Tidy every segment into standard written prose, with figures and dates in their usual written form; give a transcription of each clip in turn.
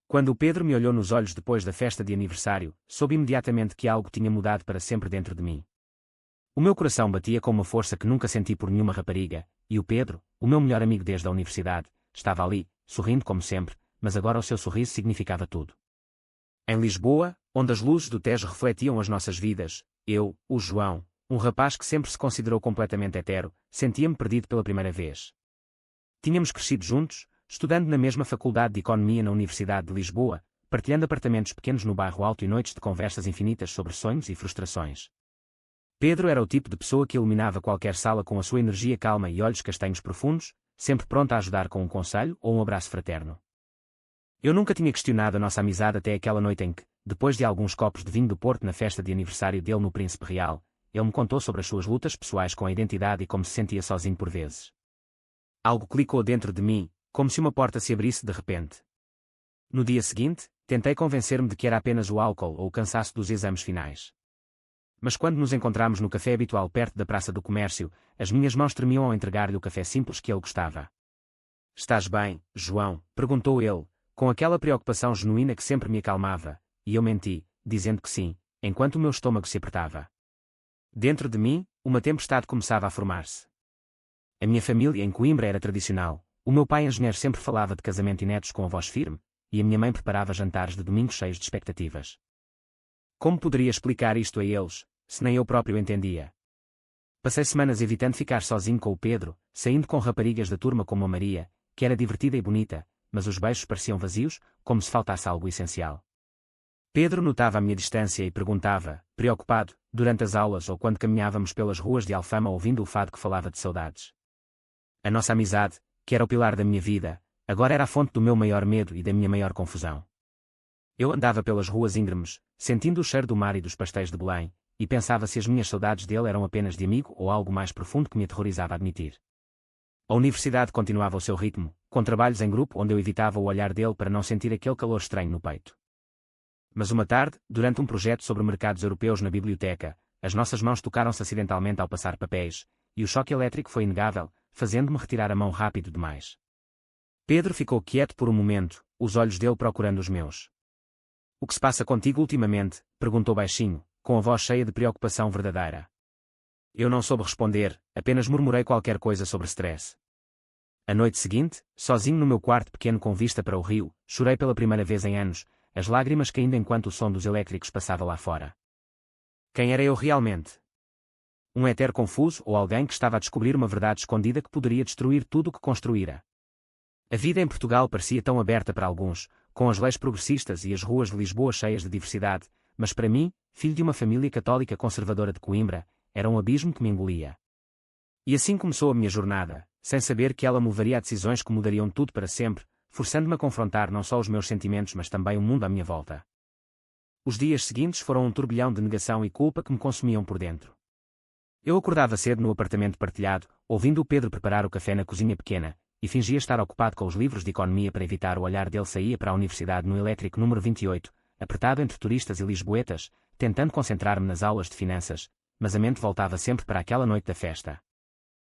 Quando o Pedro me olhou nos olhos depois da festa de aniversário, soube imediatamente que algo tinha mudado para sempre dentro de mim. O meu coração batia com uma força que nunca senti por nenhuma rapariga, e o Pedro, o meu melhor amigo desde a universidade, estava ali, sorrindo como sempre, mas agora o seu sorriso significava tudo. Em Lisboa, onde as luzes do Tejo refletiam as nossas vidas, eu, o João, um rapaz que sempre se considerou completamente hetero, sentia-me perdido pela primeira vez. Tínhamos crescido juntos, estudando na mesma faculdade de Economia na Universidade de Lisboa, partilhando apartamentos pequenos no bairro Alto e noites de conversas infinitas sobre sonhos e frustrações. Pedro era o tipo de pessoa que iluminava qualquer sala com a sua energia calma e olhos castanhos profundos, sempre pronto a ajudar com um conselho ou um abraço fraterno. Eu nunca tinha questionado a nossa amizade até aquela noite em que, depois de alguns copos de vinho do Porto na festa de aniversário dele no Príncipe Real, ele me contou sobre as suas lutas pessoais com a identidade e como se sentia sozinho por vezes. Algo clicou dentro de mim, como se uma porta se abrisse de repente. No dia seguinte, tentei convencer-me de que era apenas o álcool ou o cansaço dos exames finais. Mas quando nos encontramos no café habitual perto da Praça do Comércio, as minhas mãos tremiam ao entregar-lhe o café simples que ele gostava. "Estás bem, João?" perguntou ele, com aquela preocupação genuína que sempre me acalmava, e eu menti, dizendo que sim, enquanto o meu estômago se apertava. Dentro de mim, uma tempestade começava a formar-se. A minha família em Coimbra era tradicional, o meu pai engenheiro sempre falava de casamento e netos com a voz firme, e a minha mãe preparava jantares de domingo cheios de expectativas. Como poderia explicar isto a eles, se nem eu próprio entendia? Passei semanas evitando ficar sozinho com o Pedro, saindo com raparigas da turma como a Maria, que era divertida e bonita, mas os beijos pareciam vazios, como se faltasse algo essencial. Pedro notava a minha distância e perguntava, preocupado, durante as aulas ou quando caminhávamos pelas ruas de Alfama ouvindo o fado que falava de saudades. A nossa amizade, que era o pilar da minha vida, agora era a fonte do meu maior medo e da minha maior confusão. Eu andava pelas ruas íngremes, sentindo o cheiro do mar e dos pastéis de Belém, e pensava se as minhas saudades dele eram apenas de amigo ou algo mais profundo que me aterrorizava admitir. A universidade continuava o seu ritmo, com trabalhos em grupo onde eu evitava o olhar dele para não sentir aquele calor estranho no peito. Mas uma tarde, durante um projeto sobre mercados europeus na biblioteca, as nossas mãos tocaram-se acidentalmente ao passar papéis, e o choque elétrico foi inegável, fazendo-me retirar a mão rápido demais. Pedro ficou quieto por um momento, os olhos dele procurando os meus. "O que se passa contigo ultimamente?" perguntou baixinho, com a voz cheia de preocupação verdadeira. Eu não soube responder, apenas murmurei qualquer coisa sobre stress. A noite seguinte, sozinho no meu quarto pequeno com vista para o rio, chorei pela primeira vez em anos, as lágrimas caindo enquanto o som dos elétricos passava lá fora. Quem era eu realmente? Um hetero confuso ou alguém que estava a descobrir uma verdade escondida que poderia destruir tudo o que construíra? A vida em Portugal parecia tão aberta para alguns, com as leis progressistas e as ruas de Lisboa cheias de diversidade, mas para mim, filho de uma família católica conservadora de Coimbra, era um abismo que me engolia. E assim começou a minha jornada, sem saber que ela me levaria a decisões que mudariam tudo para sempre, forçando-me a confrontar não só os meus sentimentos mas também o mundo à minha volta. Os dias seguintes foram um turbilhão de negação e culpa que me consumiam por dentro. Eu acordava cedo no apartamento partilhado, ouvindo o Pedro preparar o café na cozinha pequena, e fingia estar ocupado com os livros de economia para evitar o olhar dele saía para a universidade no elétrico número 28, apertado entre turistas e lisboetas, tentando concentrar-me nas aulas de finanças, mas a mente voltava sempre para aquela noite da festa.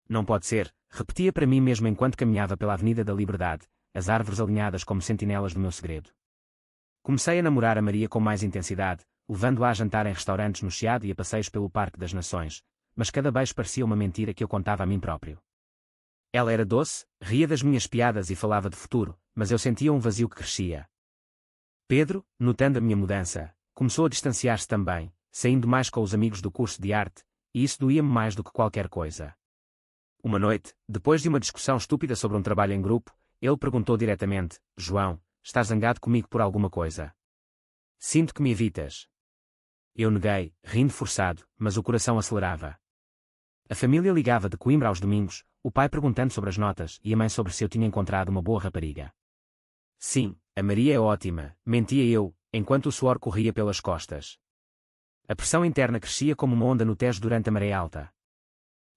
Não pode ser, repetia para mim mesmo enquanto caminhava pela Avenida da Liberdade, as árvores alinhadas como sentinelas do meu segredo. Comecei a namorar a Maria com mais intensidade, levando-a a jantar em restaurantes no Chiado e a passeios pelo Parque das Nações, mas cada beijo parecia uma mentira que eu contava a mim próprio. Ela era doce, ria das minhas piadas e falava de futuro, mas eu sentia um vazio que crescia. Pedro, notando a minha mudança, começou a distanciar-se também, saindo mais com os amigos do curso de arte, e isso doía-me mais do que qualquer coisa. Uma noite, depois de uma discussão estúpida sobre um trabalho em grupo, ele perguntou diretamente: "João, estás zangado comigo por alguma coisa? Sinto que me evitas." Eu neguei, rindo forçado, mas o coração acelerava. A família ligava de Coimbra aos domingos, o pai perguntando sobre as notas e a mãe sobre se eu tinha encontrado uma boa rapariga. "Sim, a Maria é ótima", mentia eu, enquanto o suor corria pelas costas. A pressão interna crescia como uma onda no Tejo durante a maré alta.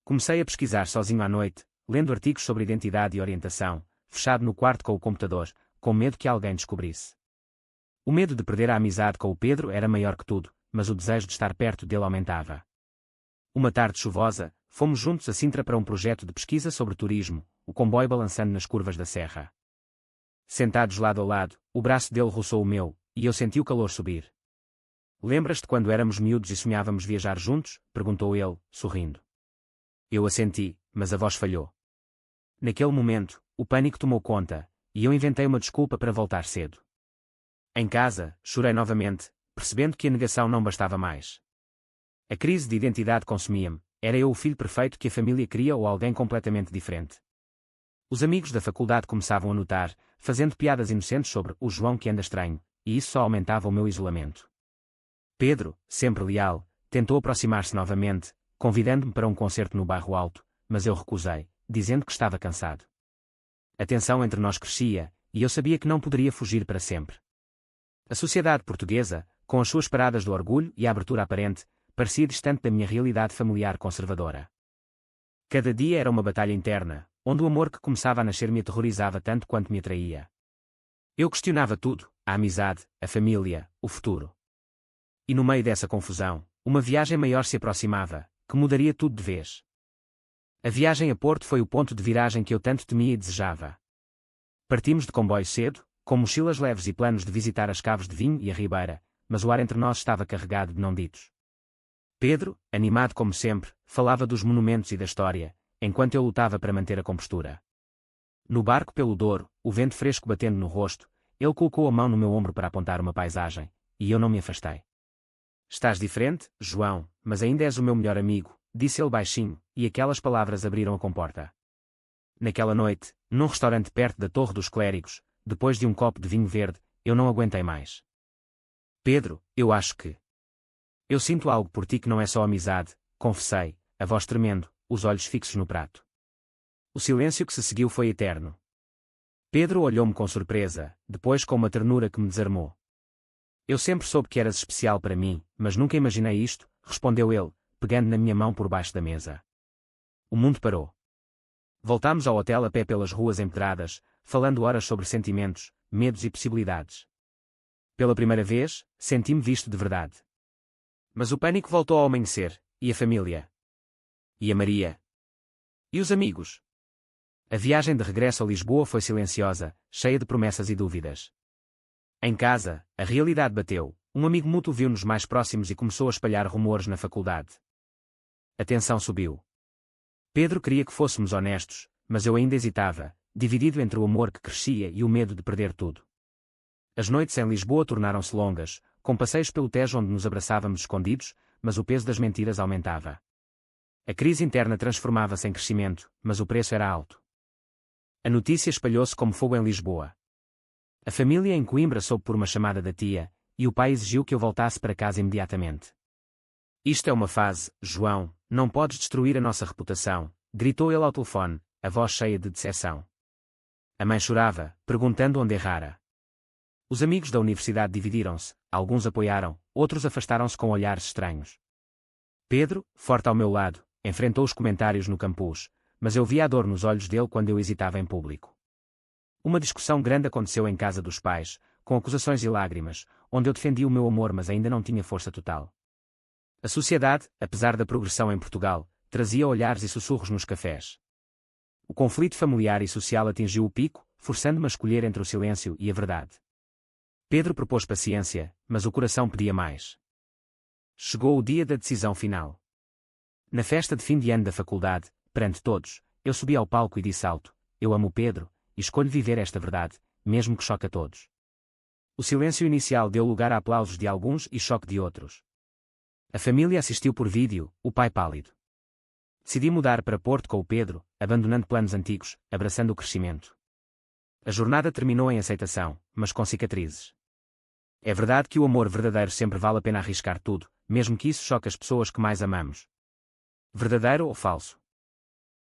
Comecei a pesquisar sozinho à noite, lendo artigos sobre identidade e orientação, fechado no quarto com o computador, com medo que alguém descobrisse. O medo de perder a amizade com o Pedro era maior que tudo, mas o desejo de estar perto dele aumentava. Uma tarde chuvosa, fomos juntos a Sintra para um projeto de pesquisa sobre turismo, o comboio balançando nas curvas da serra. Sentados lado a lado, o braço dele roçou o meu, e eu senti o calor subir. Lembras-te quando éramos miúdos e sonhávamos viajar juntos? Perguntou ele, sorrindo. Eu assenti, mas a voz falhou. Naquele momento, o pânico tomou conta, e eu inventei uma desculpa para voltar cedo. Em casa, chorei novamente, percebendo que a negação não bastava mais. A crise de identidade consumia-me, era eu o filho perfeito que a família queria ou alguém completamente diferente? Os amigos da faculdade começavam a notar, fazendo piadas inocentes sobre o João que anda estranho, e isso só aumentava o meu isolamento. Pedro, sempre leal, tentou aproximar-se novamente, convidando-me para um concerto no Bairro Alto, mas eu recusei, dizendo que estava cansado. A tensão entre nós crescia, e eu sabia que não poderia fugir para sempre. A sociedade portuguesa, com as suas paradas do orgulho e a abertura aparente, parecia distante da minha realidade familiar conservadora. Cada dia era uma batalha interna, onde o amor que começava a nascer me aterrorizava tanto quanto me atraía. Eu questionava tudo, a amizade, a família, o futuro. E no meio dessa confusão, uma viagem maior se aproximava, que mudaria tudo de vez. A viagem a Porto foi o ponto de viragem que eu tanto temia e desejava. Partimos de comboio cedo, com mochilas leves e planos de visitar as caves de vinho e a ribeira, mas o ar entre nós estava carregado de não ditos. Pedro, animado como sempre, falava dos monumentos e da história, enquanto eu lutava para manter a compostura. No barco pelo Douro, o vento fresco batendo no rosto, ele colocou a mão no meu ombro para apontar uma paisagem, e eu não me afastei. Estás diferente, João, mas ainda és o meu melhor amigo, disse ele baixinho, e aquelas palavras abriram a comporta. Naquela noite, num restaurante perto da Torre dos Clérigos, depois de um copo de vinho verde, eu não aguentei mais. Pedro, eu acho que... Eu sinto algo por ti que não é só amizade, confessei, a voz tremendo, os olhos fixos no prato. O silêncio que se seguiu foi eterno. Pedro olhou-me com surpresa, depois com uma ternura que me desarmou. Eu sempre soube que eras especial para mim, mas nunca imaginei isto, respondeu ele, pegando na minha mão por baixo da mesa. O mundo parou. Voltámos ao hotel a pé pelas ruas empedradas, falando horas sobre sentimentos, medos e possibilidades. Pela primeira vez, senti-me visto de verdade. Mas o pânico voltou ao amanhecer, e a família? E a Maria? E os amigos? A viagem de regresso a Lisboa foi silenciosa, cheia de promessas e dúvidas. Em casa, a realidade bateu, um amigo mútuo viu-nos mais próximos e começou a espalhar rumores na faculdade. A tensão subiu. Pedro queria que fôssemos honestos, mas eu ainda hesitava, dividido entre o amor que crescia e o medo de perder tudo. As noites em Lisboa tornaram-se longas, com passeios pelo Tejo onde nos abraçávamos escondidos, mas o peso das mentiras aumentava. A crise interna transformava-se em crescimento, mas o preço era alto. A notícia espalhou-se como fogo em Lisboa. A família em Coimbra soube por uma chamada da tia, e o pai exigiu que eu voltasse para casa imediatamente. Isto é uma fase, João, não podes destruir a nossa reputação, gritou ele ao telefone, a voz cheia de decepção. A mãe chorava, perguntando onde errara. Os amigos da universidade dividiram-se, alguns apoiaram, outros afastaram-se com olhares estranhos. Pedro, forte ao meu lado, enfrentou os comentários no campus, mas eu via a dor nos olhos dele quando eu hesitava em público. Uma discussão grande aconteceu em casa dos pais, com acusações e lágrimas, onde eu defendi o meu amor mas ainda não tinha força total. A sociedade, apesar da progressão em Portugal, trazia olhares e sussurros nos cafés. O conflito familiar e social atingiu o pico, forçando-me a escolher entre o silêncio e a verdade. Pedro propôs paciência, mas o coração pedia mais. Chegou o dia da decisão final. Na festa de fim de ano da faculdade, perante todos, eu subi ao palco e disse alto: eu amo Pedro, e escolho viver esta verdade, mesmo que choque a todos. O silêncio inicial deu lugar a aplausos de alguns e choque de outros. A família assistiu por vídeo, o pai pálido. Decidi mudar para Porto com o Pedro, abandonando planos antigos, abraçando o crescimento. A jornada terminou em aceitação, mas com cicatrizes. É verdade que o amor verdadeiro sempre vale a pena arriscar tudo, mesmo que isso choque as pessoas que mais amamos. Verdadeiro ou falso?